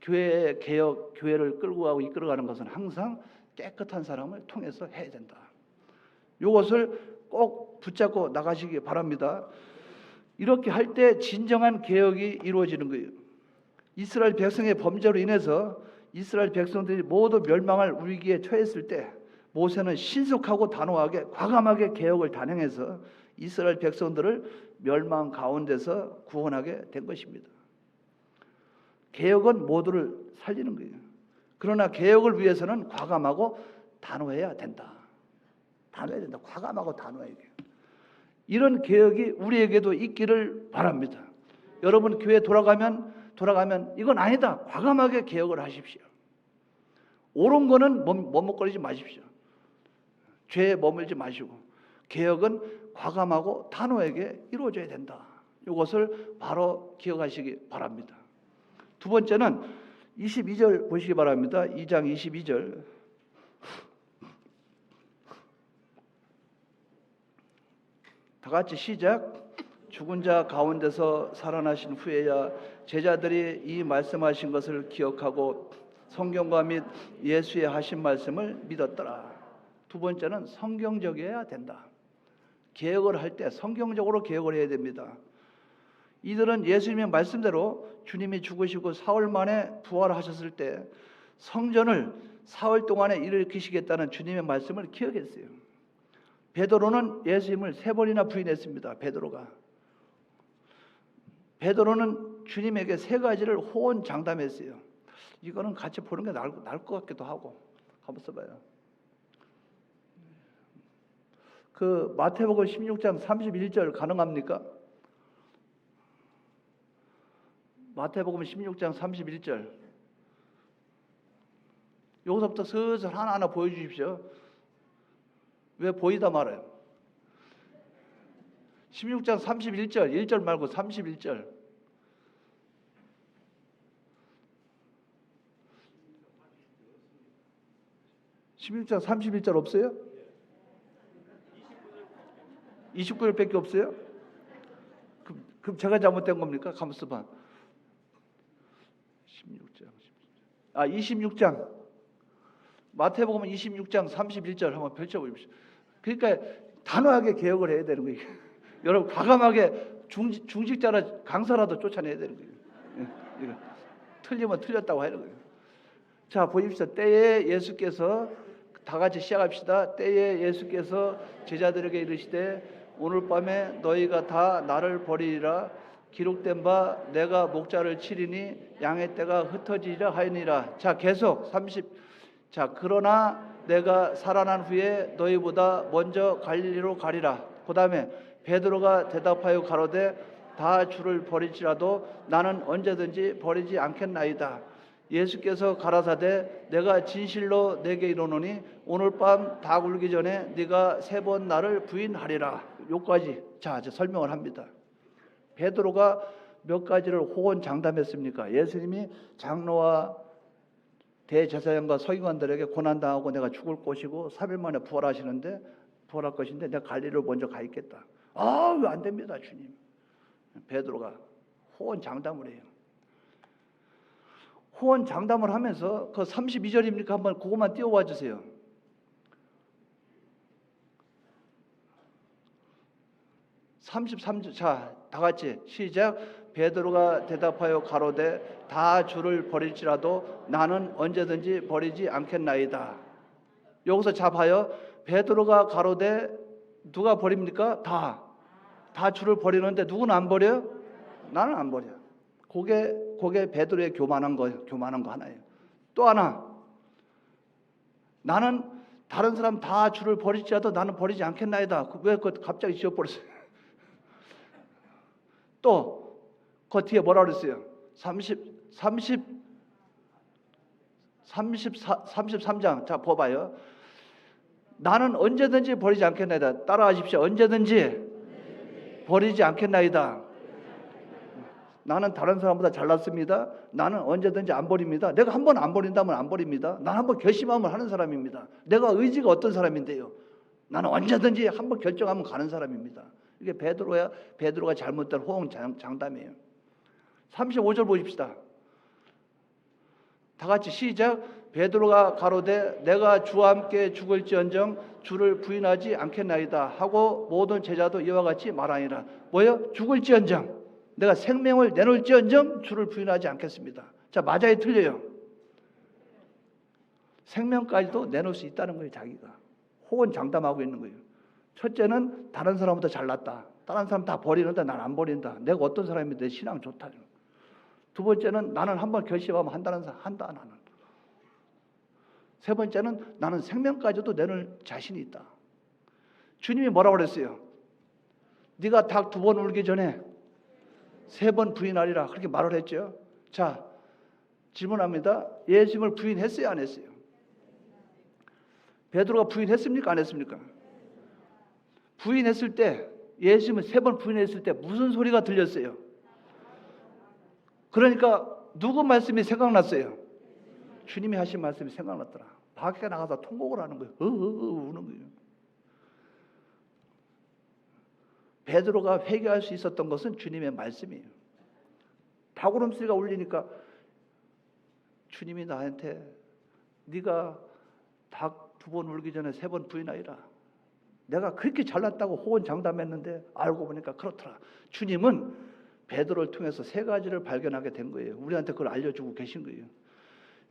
교회의 개혁, 교회를 끌고 가고 이끌어가는 것은 항상 깨끗한 사람을 통해서 해야 된다. 이것을 꼭 붙잡고 나가시기 바랍니다. 이렇게 할 때 진정한 개혁이 이루어지는 거예요. 이스라엘 백성의 범죄로 인해서 이스라엘 백성들이 모두 멸망할 위기에 처했을 때 모세는 신속하고 단호하게 과감하게 개혁을 단행해서 이스라엘 백성들을 멸망 가운데서 구원하게 된 것입니다. 개혁은 모두를 살리는 거예요. 그러나 개혁을 위해서는 과감하고 단호해야 된다. 과감하고 단호해야 돼요. 이런 개혁이 우리에게도 있기를 바랍니다. 여러분 교회 돌아가면 이건 아니다. 과감하게 개혁을 하십시오. 옳은 거는 머뭇거리지 마십시오. 죄에 머물지 마시고 개혁은 과감하고 단호하게 이루어져야 된다. 이것을 바로 기억하시기 바랍니다. 두 번째는 22절 보시기 바랍니다. 2장 22절. 다 같이 시작. 죽은 자 가운데서 살아나신 후에야 제자들이 이 말씀하신 것을 기억하고 성경과 및 예수의 하신 말씀을 믿었더라. 두 번째는 성경적이어야 된다. 개혁을 할 때 성경적으로 개혁을 해야 됩니다. 이들은 예수님의 말씀대로 주님이 죽으시고 사흘 만에 부활하셨을 때 성전을 사흘 동안에 일으키시겠다는 주님의 말씀을 기억했어요. 베드로는 예수님을 3번이나 부인했습니다. 베드로는 주님에게 3가지를 호언장담했어요. 이거는 같이 보는 게 나을 것 같기도 하고. 한번 써봐요. 그 마태복음 16장 31절 가능합니까? 마태복음 16장 31절. 여기서부터 슬슬 하나하나 보여주십시오. 왜 보이다 말아요? 16장 31절, 1절 말고 31절. 16장 31절 없어요? 29절밖에 없어요? 그럼 제가 잘못된 겁니까? 가만있어 봐. 26장. 마태복음 26장 31절 한번 펼쳐보십시오. 그러니까 단호하게 개혁을 해야 되는 거예요. 여러분 과감하게 중직자라 강사라도 쫓아내야 되는 거예요. 이거 틀리면 틀렸다고 하는 거예요. 자 보십시오. 때에 예수께서 다 같이 시작합시다. 때에 예수께서 제자들에게 이르시되 오늘 밤에 너희가 다 나를 버리리라. 기록된 바 내가 목자를 치리니 양의 떼가 흩어지리라 하니라. 자 계속 30. 자 그러나 내가 살아난 후에 너희보다 먼저 갈릴리로 가리라. 그 다음에 베드로가 대답하여 가로되 다 주를 버릴지라도 나는 언제든지 버리지 않겠나이다. 예수께서 가라사대 내가 진실로 내게 이르노니 오늘 밤 다 굴기 전에 네가 3번 나를 부인하리라. 요까지 자 이제 설명을 합니다. 베드로가 몇 가지를 호언장담했습니까? 예수님이 장로와 대제사장과 서기관들에게 고난당하고 내가 죽을 것이고 3일 만에 부활할 것인데 내가 갈릴리로 먼저 가 있겠다. 왜 안 됩니다, 주님. 베드로가 호언장담을 해요. 호언장담을 하면서 그 32절입니까? 한번 그것만 띄워와 주세요. 33절. 자, 다 같이 시작. 베드로가 대답하여 가로되 다 주를 버릴지라도 나는 언제든지 버리지 않겠나이다. 여기서 자 봐요. 베드로가 가로되 누가 버립니까? 다 주를 버리는데 누구는 안 버려요? 나는 안 버려. 그게 베드로의 교만한 거 하나예요. 또 하나. 나는 다른 사람 다 주를 버릴지라도 나는 버리지 않겠나이다. 왜 그거 갑자기 지어버렸어요? 또 그 뒤에 뭐라 그랬어요? 33장. 자, 봐봐요. 나는 언제든지 버리지 않겠나이다. 따라하십시오. 언제든지 버리지 않겠나이다. 나는 다른 사람보다 잘났습니다. 나는 언제든지 안 버립니다. 내가 한번 안 버린다면 안 버립니다. 난 한번 결심하면 하는 사람입니다. 내가 의지가 어떤 사람인데요. 나는 언제든지 한번 결정하면 가는 사람입니다. 이게 베드로가 잘못된 호언장담이에요. 35절 보십시다. 다 같이 시작. 베드로가 가로되 내가 주와 함께 죽을지언정 주를 부인하지 않겠나이다 하고 모든 제자도 이와 같이 말하니라. 뭐요? 죽을지언정 내가 생명을 내놓을지언정 주를 부인하지 않겠습니다. 자, 맞아요, 틀려요? 생명까지도 내놓을 수 있다는 거예요. 자기가 호언장담하고 있는 거예요. 첫째는 다른 사람보다 잘났다. 다른 사람 다 버리는데 난 안 버린다. 내가 어떤 사람인데 내 신앙 좋다. 두 번째는 나는 한번 결심하면 한다 나는. 세 번째는 나는 생명까지도 내놓을 자신이 있다. 주님이 뭐라고 그랬어요? 네가 닭 2번 울기 전에 3번 부인하리라. 그렇게 말을 했죠. 자, 질문합니다. 예수님을 부인했어요, 안 했어요? 베드로가 부인했습니까, 안 했습니까? 부인했을 때, 예수님을 3번 부인했을 때 무슨 소리가 들렸어요? 그러니까 누구 말씀이 생각났어요? 주님이 하신 말씀이 생각났더라. 밖에 나가서 통곡을 하는 거예요. 우는 거예요. 베드로가 회개할 수 있었던 것은 주님의 말씀이에요. 닭울음소리가 울리니까 주님이 나한테 네가 닭 2번 울기 전에 3번 부인하리라. 내가 그렇게 잘났다고 호언장담했는데 알고 보니까 그렇더라. 주님은 베드로를 통해서 3가지를 발견하게 된 거예요. 우리한테 그걸 알려주고 계신 거예요.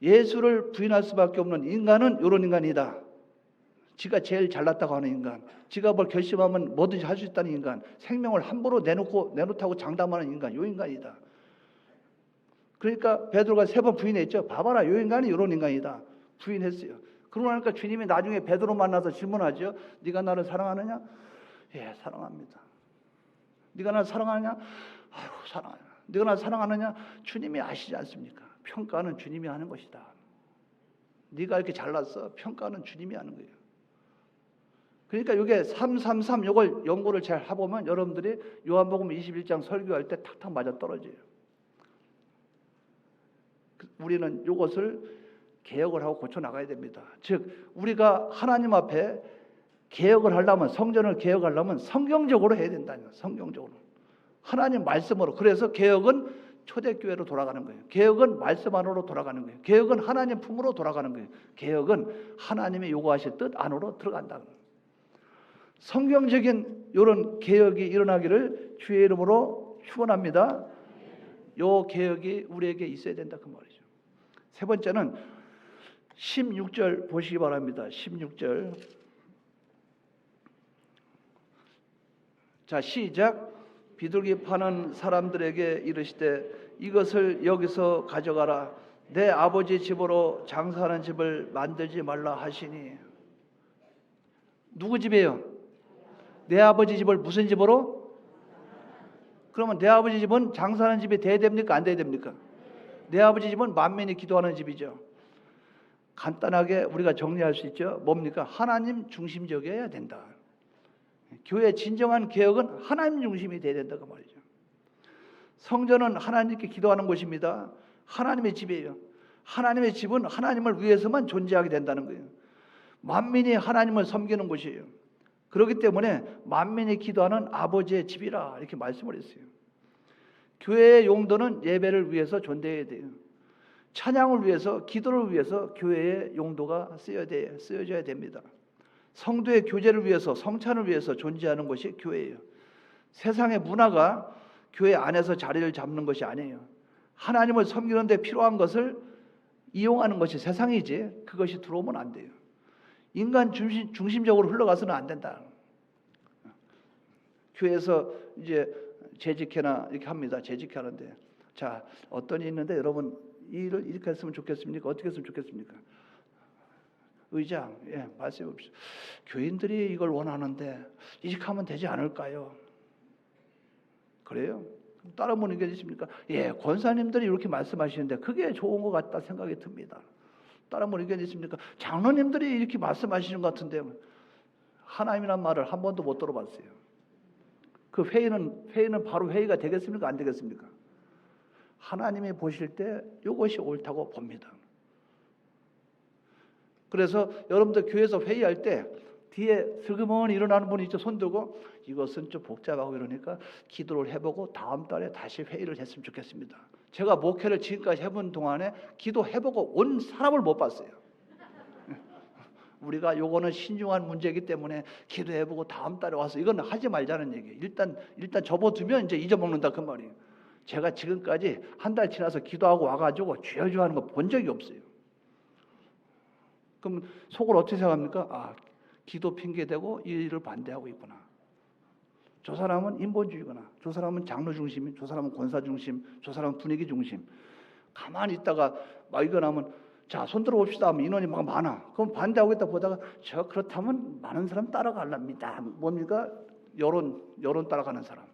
예수를 부인할 수밖에 없는 인간은 이런 인간이다. 지가 제일 잘났다고 하는 인간, 지가 뭘 결심하면 뭐든지 할 수 있다는 인간, 생명을 함부로 내놓다고 장담하는 인간, 이 인간이다. 그러니까 베드로가 3번 부인했죠. 봐봐라, 이 인간이 이런 인간이다. 부인했어요. 그러고 나니까 주님이 나중에 베드로 만나서 질문하죠. 네가 나를 사랑하느냐? 예, 사랑합니다. 네가 나를 사랑하느냐? 아이고, 사랑하냐. 네가 나를 사랑하느냐? 주님이 아시지 않습니까? 평가는 주님이 하는 것이다. 네가 이렇게 잘났어? 평가는 주님이 하는 거예요. 그러니까 이게 333 이걸 연구를 잘 해보면 여러분들이 요한복음 21장 설교할 때 탁탁 맞아 떨어져요. 우리는 이것을 개혁을 하고 고쳐 나가야 됩니다. 즉 우리가 하나님 앞에 개혁을 하려면, 성전을 개혁하려면 성경적으로 해야 된다는 거예요. 성경적으로 하나님 말씀으로. 그래서 개혁은 초대교회로 돌아가는 거예요. 개혁은 말씀 안으로 돌아가는 거예요. 개혁은 하나님 품으로 돌아가는 거예요. 개혁은 하나님의 요구하실 뜻 안으로 들어간다는 거예요. 성경적인 이런 개혁이 일어나기를 주의 이름으로 축원합니다. 요 개혁이 우리에게 있어야 된다 그 말이죠. 세 번째는 16절 보시기 바랍니다. 16절. 자, 시작. 비둘기 파는 사람들에게 이르시되 이것을 여기서 가져가라. 내 아버지 집으로 장사하는 집을 만들지 말라 하시니. 누구 집이에요? 내 아버지 집을 무슨 집으로? 그러면 내 아버지 집은 장사하는 집이 돼야 됩니까? 안 돼야 됩니까? 내 아버지 집은 만민이 기도하는 집이죠. 간단하게 우리가 정리할 수 있죠. 뭡니까? 하나님 중심적이어야 된다. 교회의 진정한 개혁은 하나님 중심이 돼야 된다 그 말이죠. 성전은 하나님께 기도하는 곳입니다. 하나님의 집이에요. 하나님의 집은 하나님을 위해서만 존재하게 된다는 거예요. 만민이 하나님을 섬기는 곳이에요. 그렇기 때문에 만민이 기도하는 아버지의 집이라 이렇게 말씀을 했어요. 교회의 용도는 예배를 위해서 존재해야 돼요. 찬양을 위해서, 기도를 위해서 교회의 용도가 쓰여져야 됩니다. 성도의 교제를 위해서, 성찬을 위해서 존재하는 것이 교회예요. 세상의 문화가 교회 안에서 자리를 잡는 것이 아니에요. 하나님을 섬기는 데 필요한 것을 이용하는 것이 세상이지 그것이 들어오면 안 돼요. 인간 중심적으로 흘러가서는 안 된다. 교회에서 이제 재직회나 이렇게 합니다. 재직회 하는데 자, 어떤 일이 있는데 여러분 이 일을 이렇게 했으면 좋겠습니까? 어떻게 했으면 좋겠습니까? 의장, 예, 말씀해 봅시다. 교인들이 이걸 원하는데 이렇게 하면 되지 않을까요? 그래요? 다른 분 의견 있습니까? 예, 권사님들이 이렇게 말씀하시는데 그게 좋은 것 같다 생각이 듭니다. 다른 분 의견 있습니까? 장로님들이 이렇게 말씀하시는 것 같은데 하나님이란 말을 한 번도 못 들어봤어요. 그 회의는 바로 회의가 되겠습니까? 안 되겠습니까? 하나님이 보실 때 이것이 옳다고 봅니다. 그래서 여러분들 교회에서 회의할 때 뒤에 슬그머니 일어나는 분이 있죠. 손 들고 이것은 좀 복잡하고 이러니까 기도를 해보고 다음 달에 다시 회의를 했으면 좋겠습니다. 제가 목회를 지금까지 해본 동안에 기도해보고 온 사람을 못 봤어요. 우리가 요거는 신중한 문제이기 때문에 기도해보고 다음 달에 와서 이건 하지 말자는 얘기예요. 일단 접어두면 이제 잊어먹는다 그 말이에요. 제가 지금까지 한 달 지나서 기도하고 와가지고 주여주여 하는 거 본 적이 없어요. 그럼 속을 어떻게 생각합니까? 아, 기도 핑계대고 이 일을 반대하고 있구나. 저 사람은 인본주의구나. 저 사람은 장로 중심, 저 사람은 권사 중심, 저 사람은 분위기 중심. 가만히 있다가 막 이거 나면 자, 손 들어봅시다 하면 인원이 막 많아. 그럼 반대하고 있다 보다가 저 그렇다면 많은 사람 따라가랍니다. 뭡니까? 여론 따라가는 사람.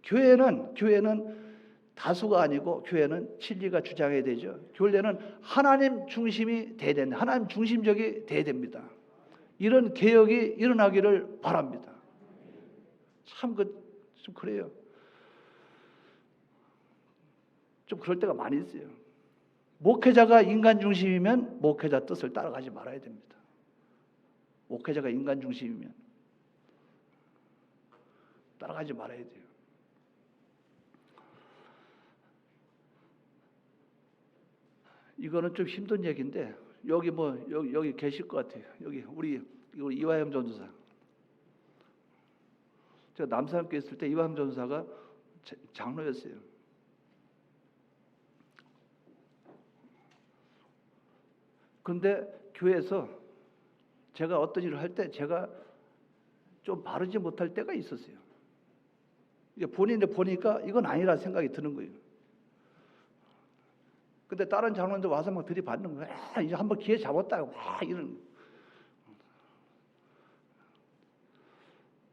교회는 다수가 아니고 교회는 진리가 주장해야 되죠. 교회는 하나님 중심이 돼야 된다. 하나님 중심적이 돼야 됩니다. 이런 개혁이 일어나기를 바랍니다. 참 좀 그래요. 좀 그럴 때가 많이 있어요. 목회자가 인간 중심이면 목회자 뜻을 따라가지 말아야 됩니다. 목회자가 인간 중심이면 따라가지 말아야 돼요. 이거는 좀 힘든 얘기인데 여기 여기 계실 것 같아요. 여기 우리 이화영 전도사. 제가 남산교회 있을 때 이화영 전도사가 장로였어요. 그런데 교회에서 제가 어떤 일을 할 때 제가 좀 바르지 못할 때가 있었어요. 이게 본인이 보니까 이건 아니라 생각이 드는 거예요. 근데 다른 장로님들 와서 막 들이받는 거예요. 이제 한번 기회 잡았다. 이런.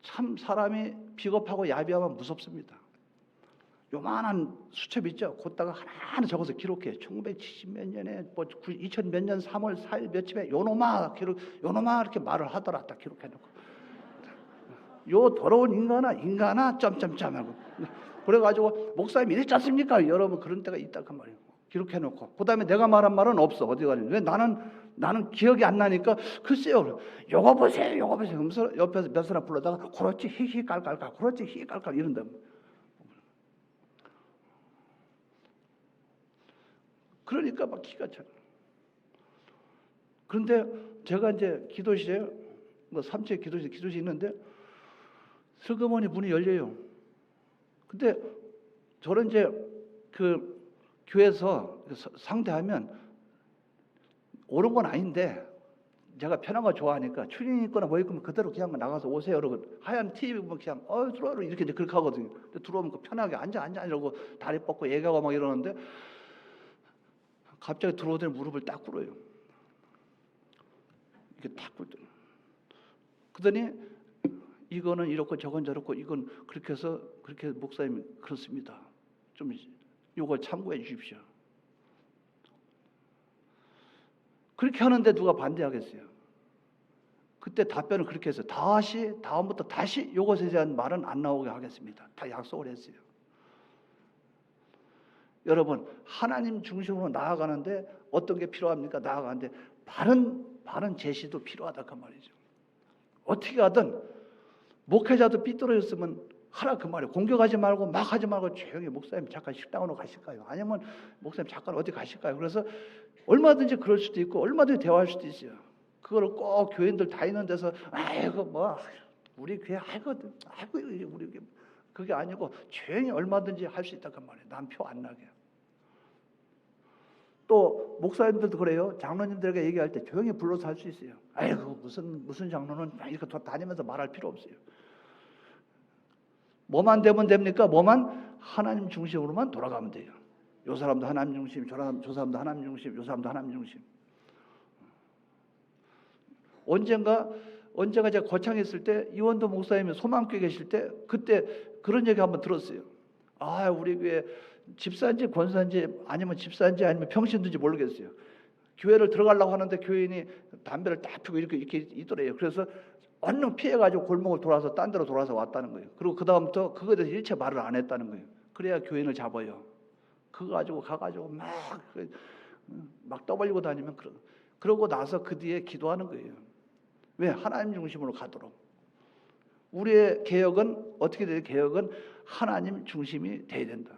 참 사람이 비겁하고 야비하면 무섭습니다. 요만한 수첩 있죠. 그다가 하나하나 적어서 기록해. 1970몇 년에 뭐 2000 몇 년 3월 4일 며칠에 요놈아 이렇게 말을 하더라. 딱 기록해 놓고. 요 더러운 인간아 점점점 하고. 그래가지고 목사님 이랬지 않습니까? 여러분 그런 때가 있다 그 말이에요. 기록해 놓고. 그다음에 내가 말한 말은 없어. 어디 가니? 왜 나는 기억이 안 나니까 글쎄요. 요거 보세요. 하면서 옆에서 몇 사람 불러다가 그렇지 히히 깔깔깔 그렇지 히히 깔깔 이런다. 그러니까 막 기가 차요. 그런데 제가 이제 기도실에 뭐 3층에 기도실 있는데 슬그머니 문이 열려요. 근데 저는 이제 그 교회에서 상대하면 옳은 건 아닌데 제가 편한 거 좋아하니까 추리닝 입거나 뭐 입으면 그대로 그냥 나가서 오세요. 그러고 하얀 티 입으면 그냥 들어와 이렇게 이제 그렇게 하거든요. 근데 들어오면 편하게 앉아 이러고 다리 뻗고 얘기하고 막 이러는데 갑자기 들어오더니 무릎을 딱 꿇어요. 이게 딱 꿇더니. 그러더니 이거는 이렇고 저건 저렇고 이건 그렇게 해서 그렇게 목사님 그렇습니다. 좀 요거 참고해 주십시오. 그렇게 하는데 누가 반대하겠어요? 그때 답변을 그렇게 했어요. 다음부터 다시 요것에 대한 말은 안 나오게 하겠습니다. 다 약속을 했어요. 여러분 하나님 중심으로 나아가는데 어떤 게 필요합니까? 나아가는데 바른 제시도 필요하다 그 말이죠. 어떻게 하든 목회자도 삐뚤어졌으면 하라 그 말이에요. 공격하지 말고 막 하지 말고 조용히 목사님 잠깐 식당으로 가실까요? 아니면 목사님 잠깐 어디 가실까요? 그래서 얼마든지 그럴 수도 있고 얼마든지 대화할 수도 있어요. 그걸 꼭 교인들 다 있는 데서 아이고 뭐 우리 교회 아이고 우리 교회 그게 아니고 조용히 얼마든지 할 수 있다 그 말이에요. 난 표 안 나게. 또 목사님들도 그래요. 장로님들에게 얘기할 때 조용히 불러서 할 수 있어요. 아이고 무슨 장로는 이렇게 다니면서 말할 필요 없어요. 뭐만 되면 됩니까? 뭐만 하나님 중심으로만 돌아가면 돼요. 요 사람도 하나님 중심, 저 사람도 하나님 중심, 요 사람도 하나님 중심. 언젠가 제가 거창에 있을 때 이원도 목사님이 소망교회 계실 때 그때 그런 얘기 한번 들었어요. 아 우리 교회 집사인지 권사인지 아니면 집사인지 아니면 평신도인지 모르겠어요. 교회를 들어가려고 하는데 교인이 담배를 딱 피고 이렇게 있더래요. 그래서 얼른 피해가지고 골목을 돌아서 딴 데로 돌아서 왔다는 거예요. 그리고 그 다음부터 그거에 대해서 일체 말을 안 했다는 거예요. 그래야 교인을 잡아요. 그거 가지고 가가지고 막 떠벌리고 다니면 그러고 나서 그 뒤에 기도하는 거예요. 왜? 하나님 중심으로 가도록. 우리의 개혁은 어떻게 돼요? 개혁은 하나님 중심이 돼야 된다.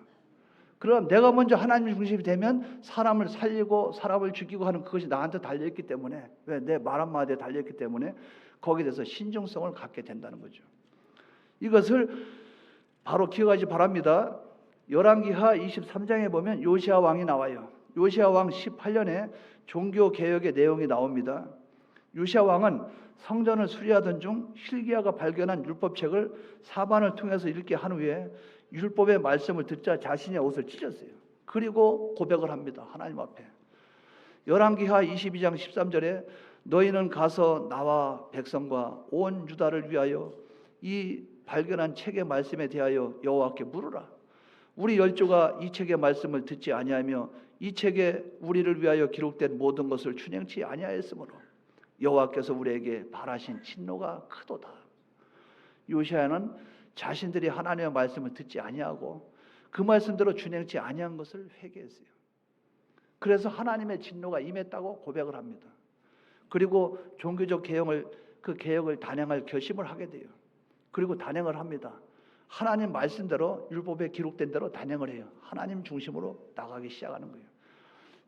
그럼 내가 먼저 하나님 중심이 되면 사람을 살리고 사람을 죽이고 하는 그것이 나한테 달려있기 때문에 왜? 내 말 한마디에 달려있기 때문에 거기에 대해서 신중성을 갖게 된다는 거죠. 이것을 바로 기억하시 바랍니다. 열왕기하 23장에 보면 요시야 왕이 나와요. 요시야 왕 18년에 종교개혁의 내용이 나옵니다. 요시야 왕은 성전을 수리하던 중 hil기야가 발견한 율법책을 사반을 통해서 읽게 한 후에 율법의 말씀을 듣자 자신의 옷을 찢었어요. 그리고 고백을 합니다. 하나님 앞에. 열왕기하 22장 13절에 너희는 가서 나와 백성과 온 유다를 위하여 이 발견한 책의 말씀에 대하여 여호와께 물으라. 우리 열조가 이 책의 말씀을 듣지 아니하며 이 책에 우리를 위하여 기록된 모든 것을 준행치 아니하였으므로 여호와께서 우리에게 발하신 진노가 크도다. 요시야는 자신들이 하나님의 말씀을 듣지 아니하고 그 말씀대로 준행치 아니한 것을 회개했어요. 그래서 하나님의 진노가 임했다고 고백을 합니다. 그리고 종교적 개혁을 단행할 결심을 하게 돼요. 그리고 단행을 합니다. 하나님 말씀대로 율법에 기록된 대로 단행을 해요. 하나님 중심으로 나가기 시작하는 거예요.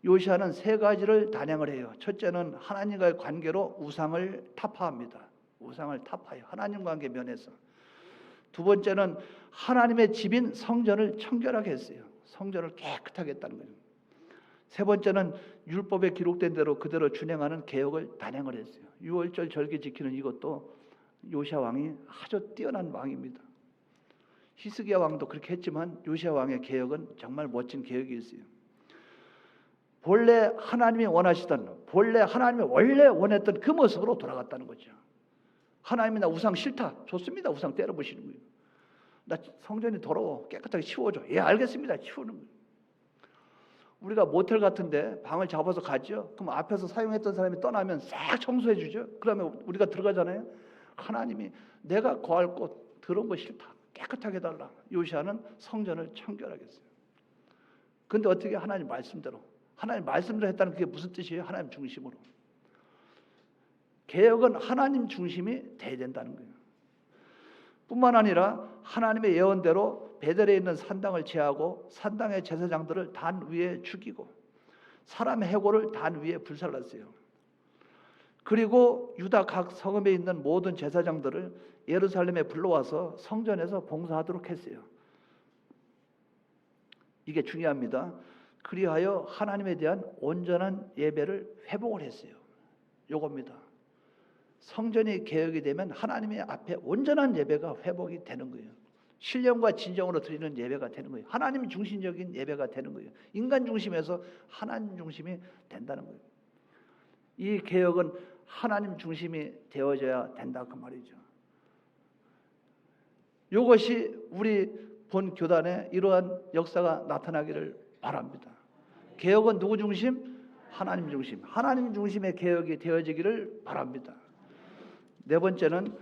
요시야는 세 가지를 단행을 해요. 첫째는 하나님과의 관계로 우상을 타파합니다. 우상을 타파해요. 하나님 관계 면에서. 두 번째는 하나님의 집인 성전을 청결하게 했어요. 성전을 깨끗하게 했다는 거예요. 세 번째는 율법에 기록된 대로 그대로 준행하는 개혁을 단행을 했어요. 유월절 절기 지키는 이것도 요시야 왕이 아주 뛰어난 왕입니다. 히스기야 왕도 그렇게 했지만 요시야 왕의 개혁은 정말 멋진 개혁이 있어요. 본래 하나님이 원하시던, 본래 하나님이 원래 원했던 그 모습으로 돌아갔다는 거죠. 하나님이 나 우상 싫다. 좋습니다. 우상 때려부시는 거예요. 나 성전이 더러워. 깨끗하게 치워줘. 예, 알겠습니다. 치우는 거예요. 우리가 모텔 같은데 방을 잡아서 가죠. 그럼 앞에서 사용했던 사람이 떠나면 싹 청소해 주죠. 그러면 우리가 들어가잖아요. 하나님이 내가 거할 곳 더러운 거 싫다. 깨끗하게 해달라. 요시아는 성전을 청결하게 했어요. 근데 어떻게 하나님 말씀대로 했다는 그게 무슨 뜻이에요? 하나님 중심으로. 개혁은 하나님 중심이 돼야 된다는 거예요. 뿐만 아니라 하나님의 예언대로 베델에 있는 산당을 제하고 산당의 제사장들을 단 위에 죽이고 사람의 해골을 단 위에 불살랐어요. 그리고 유다 각 성읍에 있는 모든 제사장들을 예루살렘에 불러와서 성전에서 봉사하도록 했어요. 이게 중요합니다. 그리하여 하나님에 대한 온전한 예배를 회복을 했어요. 요겁니다. 성전이 개혁이 되면 하나님의 앞에 온전한 예배가 회복이 되는 거예요. 신령과 진정으로 드리는 예배가 되는 거예요. 하나님 중심적인 예배가 되는 거예요. 인간 중심에서 하나님 중심이 된다는 거예요. 이 개혁은 하나님 중심이 되어져야 된다 그 말이죠. 이것이 우리 본 교단에 이러한 역사가 나타나기를 바랍니다. 개혁은 누구 중심? 하나님 중심. 하나님 중심의 개혁이 되어지기를 바랍니다. 네 번째는